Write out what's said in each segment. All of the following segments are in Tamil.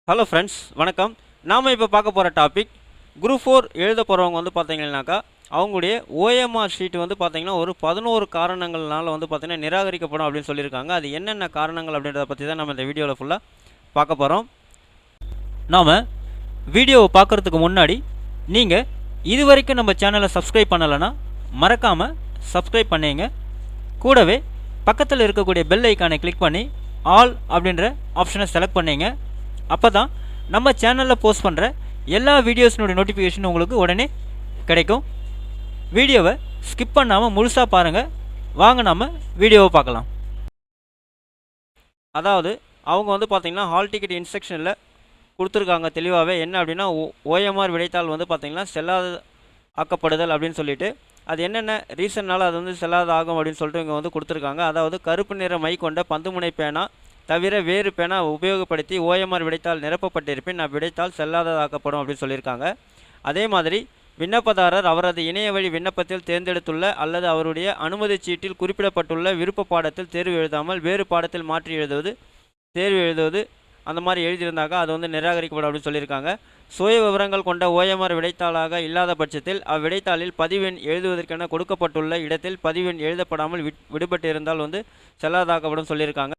ஹலோ ஃப்ரெண்ட்ஸ், வணக்கம். நாம் இப்போ பார்க்க போகிற டாபிக் குரூப் 4 எழுத போகிறவங்க வந்து பார்த்தீங்கன்னாக்கா அவங்களுடைய ஓஎம்ஆர் ஷீட் வந்து பார்த்தீங்கன்னா ஒரு 11 காரணங்கள்னால வந்து பார்த்தீங்கன்னா நிராகரிக்கப்படும் அப்படின்னு சொல்லியிருக்காங்க. அது என்னென்ன காரணங்கள் அப்படின்றத பற்றி தான் நம்ம இந்த வீடியோவில் ஃபுல்லாக பார்க்க போகிறோம். நாம் வீடியோவை பார்க்குறதுக்கு முன்னாடி நீங்கள் இது வரைக்கும் நம்ம சேனலை சப்ஸ்கிரைப் பண்ணலைன்னா மறக்காமல் சப்ஸ்கிரைப் பண்ணிங்க. கூடவே பக்கத்தில் இருக்கக்கூடிய பெல் ஐக்கானை கிளிக் பண்ணி ஆல் அப்படின்ற ஆப்ஷனை செலக்ட் பண்ணிங்க. அப்போ தான் நம்ம சேனலில் போஸ்ட் பண்ணுற எல்லா வீடியோஸினுடைய நோட்டிஃபிகேஷன் உங்களுக்கு உடனே கிடைக்கும். வீடியோவை ஸ்கிப் பண்ணாமல் முழுசாக பாருங்கள். வாங்க நம்ம வீடியோவை பார்க்கலாம். அதாவது அவங்க வந்து பார்த்திங்கன்னா ஹால் டிக்கெட் இன்ஸ்ட்ரக்ஷனில் கொடுத்துருக்காங்க தெளிவாகவே. என்ன அப்படின்னா ஓஎம்ஆர் விடைத்தாள் வந்து பார்த்திங்கன்னா செல்லாத ஆக்கப்படுதல் அப்படின்னு சொல்லிட்டு அது என்னென்ன ரீசன்னால் அது வந்து செல்லாத ஆகும் அப்படின்னு சொல்லிட்டு இங்கே வந்து கொடுத்துருக்காங்க. அதாவது கருப்பு நிற மை கொண்ட பந்துமுனை பேனா தவிர வேறு பேனா உபயோகப்படுத்தி ஓஎம்ஆர் விடைத்தாள் நிரப்பப்பட்டிருப்பின் அவ்விடைத்தாள் செல்லாததாக்கப்படும் அப்படின்னு சொல்லியிருக்காங்க. அதே மாதிரி விண்ணப்பதாரர் அவரது இணைய வழி விண்ணப்பத்தில் தேர்ந்தெடுத்துள்ள அல்லது அவருடைய அனுமதி சீட்டில் குறிப்பிடப்பட்டுள்ள விருப்ப பாடத்தில் தேர்வு எழுதாமல் வேறு பாடத்தில் மாற்றி தேர்வு எழுதுவது அந்த மாதிரி எழுதியிருந்தாங்க அது வந்து நிராகரிக்கப்படும் அப்படின்னு சொல்லியிருக்காங்க. சுய விவரங்கள் கொண்ட ஓஎம்ஆர் விடைத்தாளாக இல்லாத பட்சத்தில் அவ்விடைத்தாளில் பதிவெண் எழுதுவதற்கென கொடுக்கப்பட்டுள்ள இடத்தில் பதிவெண் எழுதப்படாமல் விடுபட்டு இருந்தால் வந்து செல்லாதாக்கப்படும் சொல்லியிருக்காங்க.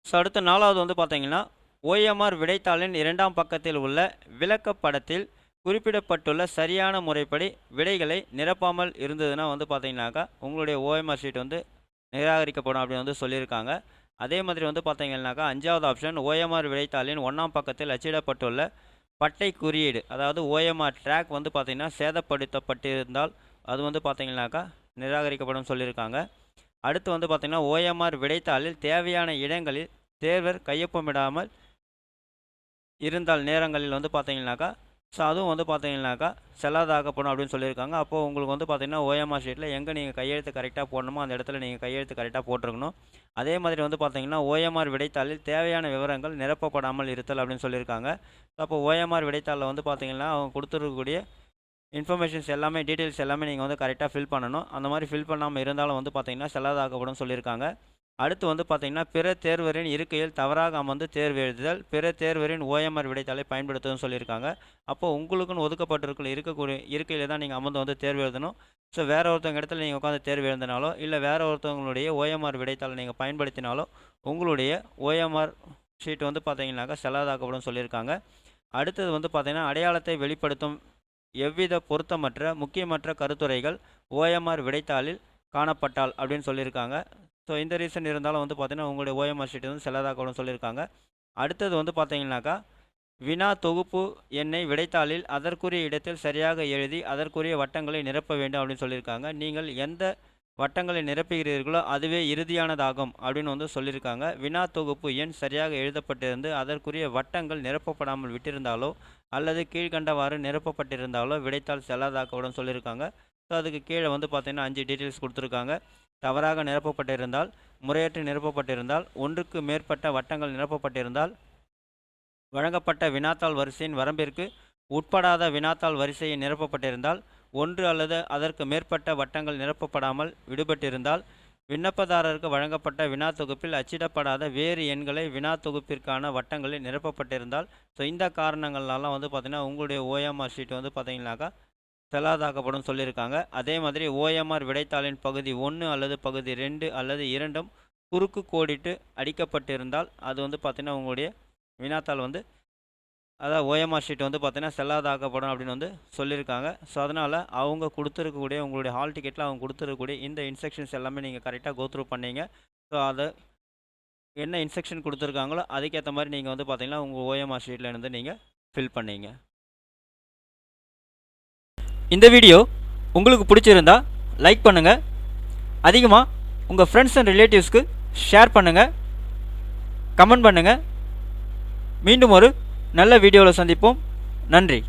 ஸோ அடுத்த நாலாவது வந்து பார்த்தீங்கன்னா ஓஎம்ஆர் விடைத்தாளின் 2ஆம் பக்கத்தில் உள்ள விளக்கப்படத்தில் குறிப்பிடப்பட்டுள்ள சரியான முறைப்படி விடைகளை நிரப்பாமல் இருந்ததுன்னா வந்து பார்த்தீங்கன்னாக்கா உங்களுடைய ஓஎம்ஆர் ஷீட் வந்து நிராகரிக்கப்படும் அப்படின்னு வந்து சொல்லியிருக்காங்க. அதே மாதிரி வந்து பார்த்தீங்கன்னாக்கா 5வது ஆப்ஷன் ஓஎம்ஆர் விடைத்தாளின் 1ஆம் பக்கத்தில் அச்சிடப்பட்டுள்ள பட்டை குறியீடு, அதாவது ஓஎம்ஆர் ட்ராக் வந்து பார்த்திங்கன்னா சேதப்படுத்தப்பட்டிருந்தால் அது வந்து பார்த்திங்கனாக்கா நிராகரிக்கப்படும் சொல்லியிருக்காங்க. அடுத்து வந்து பார்த்திங்கன்னா ஓஎம்ஆர் விடைத்தாளில் தேவையான இடங்களில் தேர்வர் கையொப்பமிடாமல் இருந்தால் நேரங்களில் வந்து பார்த்திங்கனாக்கா ஸோ அதுவும் வந்து பார்த்திங்கனாக்கா செல்லாதாக்கப்படும் அப்படின்னு சொல்லியிருக்காங்க. அப்போது உங்களுக்கு வந்து பார்த்திங்கன்னா ஓஎம்ஆர் ஷீட்டில் எங்கே நீங்கள் கையெழுத்து கரெக்டாக போடணுமோ அந்த இடத்துல நீங்கள் கையெழுத்து கரெக்டாக போட்டிருக்கணும். அதே மாதிரி வந்து பார்த்திங்கன்னா ஓஎம்ஆர் விடைத்தாளில் தேவையான விவரங்கள் நிரப்பப்படாமல் இருத்தல் அப்படின்னு சொல்லியிருக்காங்க. அப்போ ஓஎம்ஆர் விடைத்தாளில் வந்து பார்த்திங்கன்னா அவங்க கொடுத்துருக்கக்கூடிய இன்ஃபர்மேஷன்ஸ் எல்லாமே டீட்டெயில்ஸ் எல்லாமே நீங்கள் வந்து கரெக்டாக ஃபில் பண்ணணும். அந்த மாதிரி ஃபில் பண்ணாமல் இருந்தாலும் வந்து பார்த்திங்கன்னா செல்லாதாக்கப்படும் சொல்லியிருக்காங்க. அடுத்து வந்து பார்த்திங்கன்னா பிற தேர்வரின் இருக்கையில் தவறாக அமர்ந்து தேர்வு எழுதுதல், பிற தேர்வரின் ஓஎம்ஆர் விடைத்தாளை பயன்படுத்துதுன்னு சொல்லியிருக்காங்க. அப்போது உங்களுக்குன்னு இருக்கக்கூடிய இருக்கையில் தான் நீங்கள் அமர்ந்து வந்து தேர்வு எழுதணும். ஸோ வேறு ஒருத்தவங்க இடத்துல நீங்கள் உட்காந்து தேர்வு எழுதினாலோ இல்லை வேறு ஒருத்தவங்களுடைய ஓஎம்ஆர் விடைத்தாளை நீங்கள் பயன்படுத்தினாலோ உங்களுடைய ஓஎம்ஆர் ஷீட் வந்து பார்த்திங்கனாக்கா செல்லாதாக்கப்படும் சொல்லியிருக்காங்க. அடுத்தது வந்து பார்த்திங்கன்னா அடையாளத்தை வெளிப்படுத்தும் எவ்வித பொருத்தமற்ற முக்கியமற்ற கருத்துரைகள் ஓஎம்ஆர் விடைத்தாளில் காணப்பட்டால் அப்படின்னு சொல்லியிருக்காங்க. ஸோ இந்த ரீசன் இருந்தாலும் வந்து பார்த்திங்கன்னா உங்களுடைய ஓஎம்ஆர் ஷீட் வந்து செல்லாதாக்கப்படும் சொல்லியிருக்காங்க. அடுத்தது வந்து பார்த்திங்கனாக்கா வினா தொகுப்பு எண்ணை விடைத்தாளில் அதற்குரிய இடத்தில் சரியாக எழுதி அதற்குரிய வட்டங்களை நிரப்ப வேண்டும் அப்படின்னு சொல்லியிருக்காங்க. நீங்கள் எந்த வட்டங்களை நிரப்புகிறீர்களோ அதுவே இறுதியானதாகும் அப்படின்னு வந்து சொல்லியிருக்காங்க. வினா தொகுப்பு எண் சரியாக எழுதப்பட்டிருந்து அதற்குரிய வட்டங்கள் நிரப்பப்படாமல் விட்டிருந்தாலோ அல்லது கீழ்கண்டவாறு நிரப்பப்பட்டிருந்தாலோ விடைத்தாள் செல்லாதாக்கப்படும் சொல்லியிருக்காங்க. ஸோ அதுக்கு கீழே வந்து பார்த்திங்கன்னா 5 டீட்டெயில்ஸ் கொடுத்துருக்காங்க. தவறாக நிரப்பப்பட்டிருந்தால், முறையற்று நிரப்பப்பட்டிருந்தால், ஒன்றுக்கு மேற்பட்ட வட்டங்கள் நிரப்பப்பட்டிருந்தால், வழங்கப்பட்ட வினாத்தாள் வரிசையின் வரம்பிற்கு உட்படாத வினாத்தாள் வரிசையை நிரப்பப்பட்டிருந்தால், ஒன்று அல்லது அதற்கு மேற்பட்ட வட்டங்கள் நிரப்பப்படாமல் விடுபட்டிருந்தால், விண்ணப்பதாரருக்கு வழங்கப்பட்ட வினா தொகுப்பில் அச்சிடப்படாத வேறு எண்களை வினா தொகுப்பிற்கான வட்டங்களில் நிரப்பப்பட்டிருந்தால், ஸோ இந்த காரணங்கள்லாம் வந்து பார்த்திங்கன்னா உங்களுடைய ஓஎம்ஆர் ஷீட் வந்து பார்த்திங்கனாக்கா செல்லாதாக்கப்படும் சொல்லியிருக்காங்க. அதே மாதிரி ஓஎம்ஆர் விடைத்தாளின் பகுதி 1 அல்லது பகுதி 2 அல்லது 2ம் குறுக்கு கோடிட்டு அடிக்கப்பட்டிருந்தால் அது வந்து பார்த்திங்கன்னா உங்களுடைய வினாத்தாள் வந்து அதாவது ஓஎம்ஆர் ஷீட் வந்து பார்த்திங்கன்னா செல்லாதாக்கப்படும் அப்படின்னு வந்து சொல்லியிருக்காங்க. ஸோ அதனால் அவங்க கொடுத்துருக்கக்கூடிய உங்களுடைய ஹால் டிக்கெட்டில் அவங்க கொடுத்துருக்கக்கூடிய இந்த இன்ஸ்ட்ரக்ஷன்ஸ் எல்லாமே நீங்கள் கரெக்டாக கோத்ரூ பண்ணீங்க. ஸோ அதை என்ன இன்ஸ்ட்ரக்ஷன் கொடுத்துருக்காங்களோ அதுக்கேற்ற மாதிரி நீங்கள் வந்து பார்த்திங்கன்னா உங்கள் ஓஎம்ஆர் ஷீட்டில் இருந்து நீங்கள் ஃபில் பண்ணீங்க. இந்த வீடியோ உங்களுக்கு பிடிச்சிருந்தா லைக் பண்ணுங்கள், அதிகமாக உங்கள் ஃப்ரெண்ட்ஸ் அண்ட் ரிலேட்டிவ்ஸ்க்கு ஷேர் பண்ணுங்கள், கமெண்ட் பண்ணுங்கள். மீண்டும் ஒரு நல்ல வீடியோவில் சந்திப்போம். நன்றி.